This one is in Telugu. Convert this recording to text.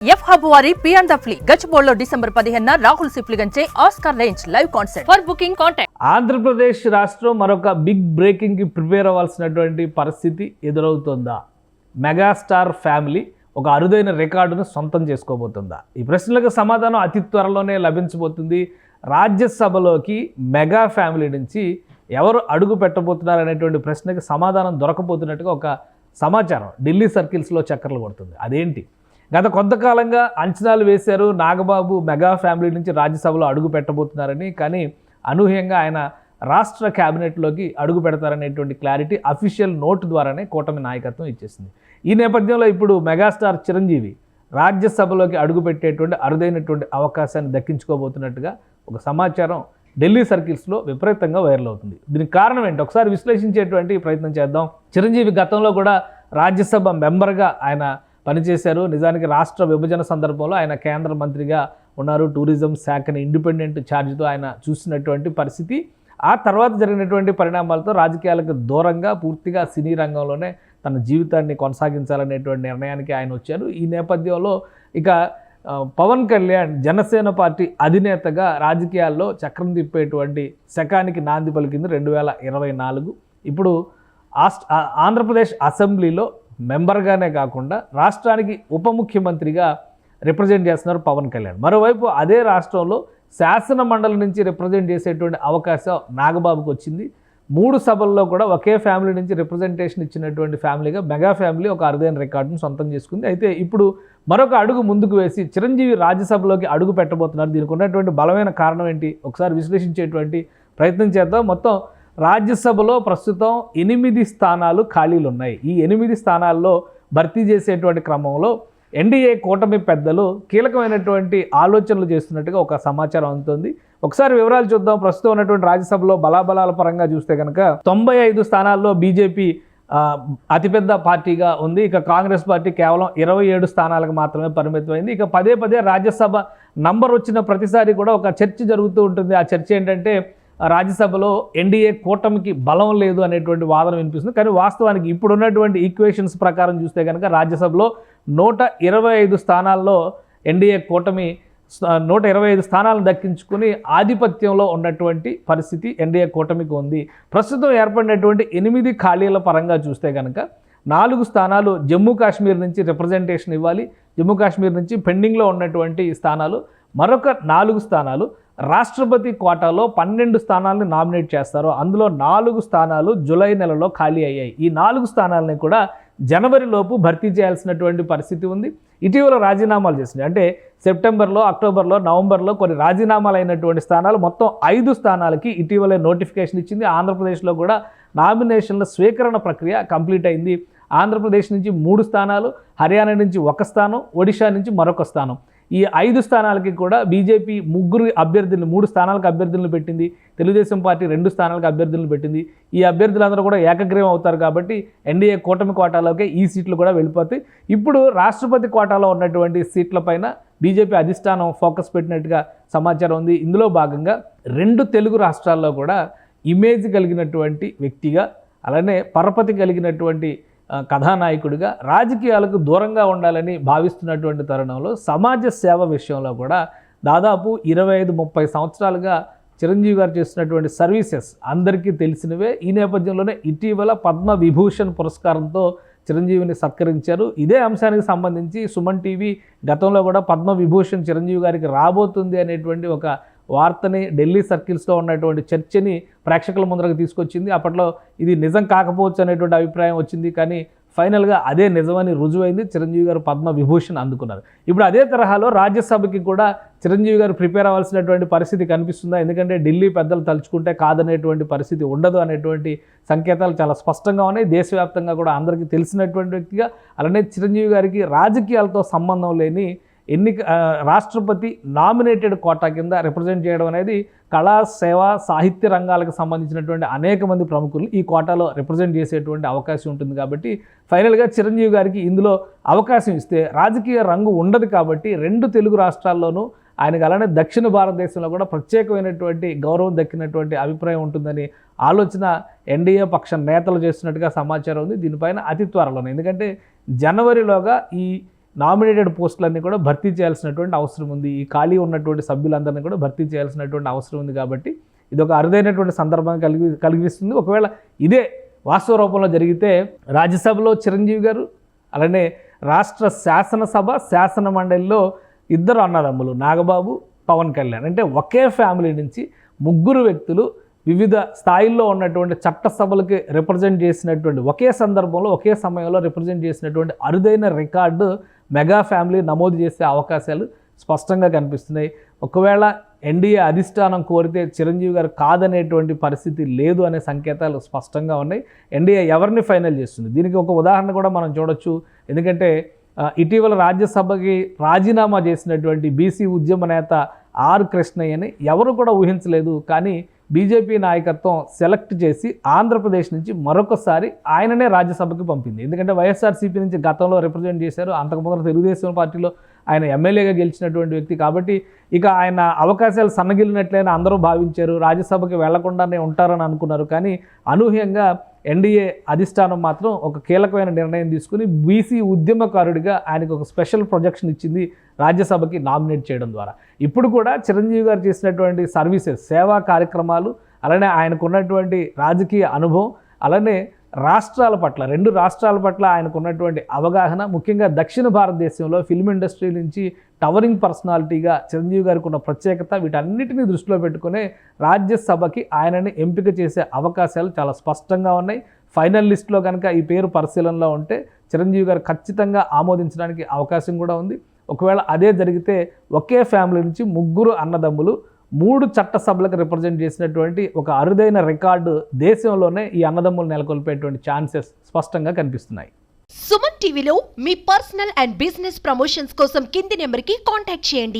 ఎఫ్ హబ్ వారి పియాన్ ద ఫ్లీ గచ్చిబౌలిలో డిసెంబర్ 15న రాహుల్ సిప్లిగంచే Oscar range live concert. For booking contact. Andhra Pradesh రాష్ట్రం మరొక బిగ్ బ్రేకింగ్ కి ప్రిపేర్ అవ్వాల్సినటువంటి పరిస్థితి ఎదురవుతుందా? మెగాస్టార్ ఫ్యామిలీ ఒక అరుదైన రికార్డును సొంతం చేసుకోబోతుందా? ఈ ప్రశ్నలకు సమాధానం అతి త్వరలోనే లభించబోతుంది. రాజ్యసభలోకి మెగా ఫ్యామిలీ నుంచి ఎవరు అడుగు పెట్టబోతున్నారు అనేటువంటి ప్రశ్నకి సమాధానం దొరకబోతున్నట్టుగా ఒక సమాచారం ఢిల్లీ సర్కిల్స్లో చక్కర్లు కొడుతుంది. అదేంటి? గత కొంతకాలంగా అంచనాలు వేశారు, నాగబాబు మెగా ఫ్యామిలీ నుంచి రాజ్యసభలో అడుగు పెట్టబోతున్నారని. కానీ అనూహ్యంగా ఆయన రాష్ట్ర క్యాబినెట్లోకి అడుగు పెడతారనేటువంటి క్లారిటీ అఫీషియల్ నోట్ ద్వారానే కూటమి నాయకత్వం ఇచ్చేసింది. ఈ నేపథ్యంలో ఇప్పుడు మెగాస్టార్ చిరంజీవి రాజ్యసభలోకి అడుగు పెట్టేటువంటి అరుదైనటువంటి అవకాశాన్ని దక్కించుకోబోతున్నట్టుగా ఒక సమాచారం ఢిల్లీ సర్కిల్స్లో విపరీతంగా వైరల్ అవుతుంది. దీనికి కారణం ఏంటి ఒకసారి విశ్లేషించేటువంటి ప్రయత్నం చేద్దాం. చిరంజీవి గతంలో కూడా రాజ్యసభ మెంబర్గా ఆయన పనిచేశారు. నిజానికి రాష్ట్ర విభజన సందర్భంలో ఆయన కేంద్ర మంత్రిగా ఉన్నారు. టూరిజం శాఖని ఇండిపెండెంట్ ఛార్జ్తో ఆయన చూసినటువంటి పరిస్థితి. ఆ తర్వాత జరిగినటువంటి పరిణామాలతో రాజకీయాలకు దూరంగా పూర్తిగా సినీ రంగంలోనే తన జీవితాన్ని కొనసాగించాలనేటువంటి నిర్ణయానికి ఆయన వచ్చారు. ఈ నేపథ్యంలో ఇక పవన్ కళ్యాణ్ జనసేన పార్టీ అధినేతగా రాజకీయాల్లో చక్రం తిప్పేటువంటి శకానికి నాంది పలికింది 2024. ఇప్పుడు ఆంధ్రప్రదేశ్ అసెంబ్లీలో మెంబర్గానే కాకుండా రాష్ట్రానికి ఉప ముఖ్యమంత్రిగా రిప్రజెంట్ చేస్తున్నారు పవన్ కళ్యాణ్. మరోవైపు అదే రాష్ట్రంలో శాసన మండలి నుంచి రిప్రజెంట్ చేసేటువంటి అవకాశం నాగబాబుకు వచ్చింది. 3 సభల్లో కూడా ఒకే ఫ్యామిలీ నుంచి రిప్రజెంటేషన్ ఇచ్చినటువంటి ఫ్యామిలీగా మెగా ఫ్యామిలీ ఒక అరుదైన రికార్డును సొంతం చేసుకుంది. అయితే ఇప్పుడు మరొక అడుగు ముందుకు వేసి చిరంజీవి రాజ్యసభలోకి అడుగు పెట్టబోతున్నారు. దీనికి ఉన్నటువంటి బలమైన కారణం ఏంటి ఒకసారి విశ్లేషించేటువంటి ప్రయత్నం చేద్దాం. మొత్తం రాజ్యసభలో ప్రస్తుతం 8 స్థానాలు ఖాళీలు ఉన్నాయి. ఈ 8 స్థానాల్లో భర్తీ చేసేటువంటి క్రమంలో ఎన్డీఏ కూటమి పెద్దలు కీలకమైనటువంటి ఆలోచనలు చేస్తున్నట్టుగా ఒక సమాచారం అందుతుంది. ఒకసారి వివరాలు చూద్దాం. ప్రస్తుతం ఉన్నటువంటి రాజ్యసభలో బలాబలాల పరంగా చూస్తే కనుక 95 స్థానాల్లో బీజేపీ అతిపెద్ద పార్టీగా ఉంది. ఇక కాంగ్రెస్ పార్టీ కేవలం 27 స్థానాలకు మాత్రమే పరిమితమైంది. ఇక పదే రాజ్యసభ నంబర్ వచ్చిన ప్రతిసారి కూడా ఒక చర్చ జరుగుతూ ఉంటుంది. ఆ చర్చ ఏంటంటే రాజ్యసభలో ఎన్డీఏ కూటమికి బలం లేదు అనేటువంటి వాదన వినిపిస్తుంది. కానీ వాస్తవానికి ఇప్పుడున్నటువంటి ఈక్వేషన్స్ ప్రకారం చూస్తే కనుక రాజ్యసభలో 125 స్థానాల్లో ఎన్డీఏ కూటమి 125 స్థానాలను దక్కించుకుని ఆధిపత్యంలో ఉన్నటువంటి పరిస్థితి ఎన్డీఏ కూటమికి ఉంది. ప్రస్తుతం ఏర్పడినటువంటి 8 ఖాళీల పరంగా చూస్తే కనుక 4 స్థానాలు జమ్మూ కాశ్మీర్ నుంచి రిప్రజెంటేషన్ ఇవ్వాలి. జమ్మూ కాశ్మీర్ నుంచి పెండింగ్లో ఉన్నటువంటి స్థానాలు. మరొక 4 స్థానాలు రాష్ట్రపతి కోటాలో 12 స్థానాలను నామినేట్ చేస్తారు. అందులో 4 స్థానాలు జూలై నెలలో ఖాళీ అయ్యాయి. ఈ 4 స్థానాలని కూడా జనవరిలోపు భర్తీ చేయాల్సినటువంటి పరిస్థితి ఉంది. ఇటీవల రాజీనామాలు చేసింది. అంటే సెప్టెంబర్లో, అక్టోబర్లో, నవంబర్లో కొన్ని రాజీనామాలు అయినటువంటి స్థానాలు మొత్తం 5 స్థానాలకి ఇటీవలే నోటిఫికేషన్ ఇచ్చింది. ఆంధ్రప్రదేశ్లో కూడా నామినేషన్ల స్వీకరణ ప్రక్రియ కంప్లీట్ అయింది. ఆంధ్రప్రదేశ్ నుంచి 3 స్థానాలు, హర్యానా నుంచి 1 స్థానం, ఒడిషా నుంచి మరొక స్థానం. ఈ 5 స్థానాలకి కూడా బీజేపీ 3 స్థానాలకు అభ్యర్థులను పెట్టింది. తెలుగుదేశం పార్టీ 2 స్థానాలకు అభ్యర్థులను పెట్టింది. ఈ అభ్యర్థులందరూ కూడా ఏకగ్రీవం అవుతారు కాబట్టి ఎన్డీఏ కూటమి కోటాలోకే ఈ సీట్లు కూడా వెళ్ళిపోతాయి. ఇప్పుడు రాష్ట్రపతి కోటాలో ఉన్నటువంటి సీట్లపైన బీజేపీ అధిష్టానం ఫోకస్ పెట్టినట్టుగా సమాచారం ఉంది. ఇందులో భాగంగా 2 తెలుగు రాష్ట్రాల్లో కూడా ఇమేజ్ కలిగినటువంటి వ్యక్తిగా, అలానే పరపతి కలిగినటువంటి కథానాయకుడిగా రాజకీయాలకు దూరంగా ఉండాలని భావిస్తున్నటువంటి తరుణంలో సమాజ సేవ విషయంలో కూడా దాదాపు 25-30 సంవత్సరాలుగా చిరంజీవి గారు చేస్తున్నటువంటి సర్వీసెస్ అందరికీ తెలిసినవే. ఈ నేపథ్యంలోనే ఇటీవల పద్మ విభూషణ్ పురస్కారంతో చిరంజీవిని సత్కరించారు. ఇదే అంశానికి సంబంధించి సుమన్ టీవీ గతంలో కూడా పద్మ విభూషణ్ చిరంజీవి గారికి రాబోతుంది అనేటువంటి ఒక వార్తని ఢిల్లీ సర్కిల్స్లో ఉన్నటువంటి చర్చని ప్రేక్షకుల ముందరకు తీసుకొచ్చింది. అప్పట్లో ఇది నిజం కాకపోవచ్చు అనేటువంటి అభిప్రాయం వచ్చింది. కానీ ఫైనల్గా అదే నిజమని రుజువైంది. చిరంజీవి గారు పద్మ విభూషణ్ అందుకున్నారు. ఇప్పుడు అదే తరహాలో రాజ్యసభకి కూడా చిరంజీవి గారు ప్రిపేర్ అవ్వాల్సినటువంటి పరిస్థితి కనిపిస్తుందా? ఎందుకంటే ఢిల్లీ పెద్దలు తలుచుకుంటే కాదనేటువంటి పరిస్థితి ఉండదు అనేటువంటి సంకేతాలు చాలా స్పష్టంగా ఉన్నాయి. దేశవ్యాప్తంగా కూడా అందరికీ తెలిసినటువంటి వ్యక్తిగా, అలానే చిరంజీవి గారికి రాజకీయాలతో సంబంధం లేని రాష్ట్రపతి నామినేటెడ్ కోటా కింద రిప్రజెంట్ చేయడం అనేది కళా, సేవ, సాహిత్య రంగాలకు సంబంధించినటువంటి అనేక మంది ప్రముఖులు ఈ కోటాలో రిప్రజెంట్ చేసేటువంటి అవకాశం ఉంటుంది. కాబట్టి ఫైనల్గా చిరంజీవి గారికి ఇందులో అవకాశం ఇస్తే రాజకీయ రంగు ఉండదు. కాబట్టి 2 తెలుగు రాష్ట్రాల్లోనూ ఆయనకు అలానే దక్షిణ భారతదేశంలో కూడా ప్రత్యేకమైనటువంటి గౌరవం దక్కినటువంటి అభిప్రాయం ఉంటుందని ఆలోచన ఎన్డీఏ పక్ష నేతలు చేస్తున్నట్టుగా సమాచారం ఉంది. దీనిపైన అతి త్వరలోనే, ఎందుకంటే జనవరిలోగా ఈ నామినేటెడ్ పోస్టులన్నీ కూడా భర్తీ చేయాల్సినటువంటి అవసరం ఉంది. ఈ ఖాళీ ఉన్నటువంటి సభ్యులందరినీ కూడా భర్తీ చేయాల్సినటువంటి అవసరం ఉంది. కాబట్టి ఇది ఒక అరుదైనటువంటి సందర్భం కలిగిస్తుంది. ఒకవేళ ఇదే వాస్తవ రూపంలో జరిగితే రాజ్యసభలో చిరంజీవి గారు, అలానే రాష్ట్ర శాసనసభ శాసన మండలిలో ఇద్దరు అన్నదమ్ములు నాగబాబు, పవన్ కళ్యాణ్, అంటే ఒకే ఫ్యామిలీ నుంచి ముగ్గురు వ్యక్తులు వివిధ స్థాయిల్లో ఉన్నటువంటి చట్టసభలకి రిప్రజెంట్ చేసినటువంటి ఒకే సందర్భంలో ఒకే సమయంలో రిప్రజెంట్ చేసినటువంటి అరుదైన రికార్డు మెగా ఫ్యామిలీ నమోదు చేసే అవకాశాలు స్పష్టంగా కనిపిస్తున్నాయి. ఒకవేళ ఎన్డీఏ అధిష్టానం కోరితే చిరంజీవి గారు కాదనేటువంటి పరిస్థితి లేదు అనే సంకేతాలు స్పష్టంగా ఉన్నాయి. ఎన్డీఏ ఎవరిని ఫైనల్ చేస్తుంది? దీనికి ఒక ఉదాహరణ కూడా మనం చూడొచ్చు. ఎందుకంటే ఇటీవల రాజ్యసభకి రాజీనామా చేసినటువంటి బీసీ ఉద్యమ నేత ఆర్ కృష్ణయ్యని ఎవరు కూడా ఊహించలేదు. కానీ బీజేపీ నాయకత్వం సెలెక్ట్ చేసి ఆంధ్రప్రదేశ్ నుంచి మరొకసారి ఆయననే రాజ్యసభకి పంపింది. ఎందుకంటే వైఎస్ఆర్సీపీ నుంచి గతంలో రిప్రజెంట్ చేశారు, అంతకుముందు తెలుగుదేశం పార్టీలో ఆయన ఎమ్మెల్యేగా గెలిచినటువంటి వ్యక్తి. కాబట్టి ఇక ఆయన అవకాశాలు సన్నగిలినట్లయినా అందరూ భావించారు, రాజ్యసభకి వెళ్లకుండానే ఉంటారని అనుకున్నారు. కానీ అనూహ్యంగా ఎన్డీఏ అధిష్టానం మాత్రం ఒక కీలకమైన నిర్ణయం తీసుకుని బీసీ ఉద్యమకారుడిగా ఆయనకు ఒక స్పెషల్ ప్రొజెక్షన్ ఇచ్చింది రాజ్యసభకి నామినేట్ చేయడం ద్వారా. ఇప్పుడు కూడా చిరంజీవి గారు చేసినటువంటి సర్వీసెస్, సేవా కార్యక్రమాలు, అలానే ఆయనకున్నటువంటి రాజకీయ అనుభవం, అలానే రాష్ట్రాల పట్ల, రెండు రాష్ట్రాల పట్ల ఆయనకున్నటువంటి అవగాహన, ముఖ్యంగా దక్షిణ భారతదేశంలో ఫిల్మ్ ఇండస్ట్రీ నుంచి టవరింగ్ పర్సనాలిటీగా చిరంజీవి గారికి ఉన్న ప్రత్యేకత, వీటన్నిటిని దృష్టిలో పెట్టుకునే రాజ్యసభకి ఆయనని ఎంపిక చేసే అవకాశాలు చాలా స్పష్టంగా ఉన్నాయి. ఫైనల్ లిస్టులో కనుక ఈ పేరు పరిశీలనలో ఉంటే చిరంజీవి గారు ఖచ్చితంగా ఆమోదించడానికి అవకాశం కూడా ఉంది. ఒకవేళ అదే జరిగితే ఒకే ఫ్యామిలీ నుంచి ముగ్గురు అన్నదమ్ములు 3 చట్టసభలకు రిప్రజెంట్ చేసినటువంటి ఒక అరుదైన రికార్డు దేశంలోనే ఈ అన్నదమ్ములు నెలకొల్పేటువంటి ఛాన్సెస్ స్పష్టంగా కనిపిస్తున్నాయి. సుమన్ టీవీలో మీ పర్సనల్ అండ్ బిజినెస్ ప్రమోషన్స్ కోసం కింది నెంబర్కి కాంటాక్ట్ చేయండి.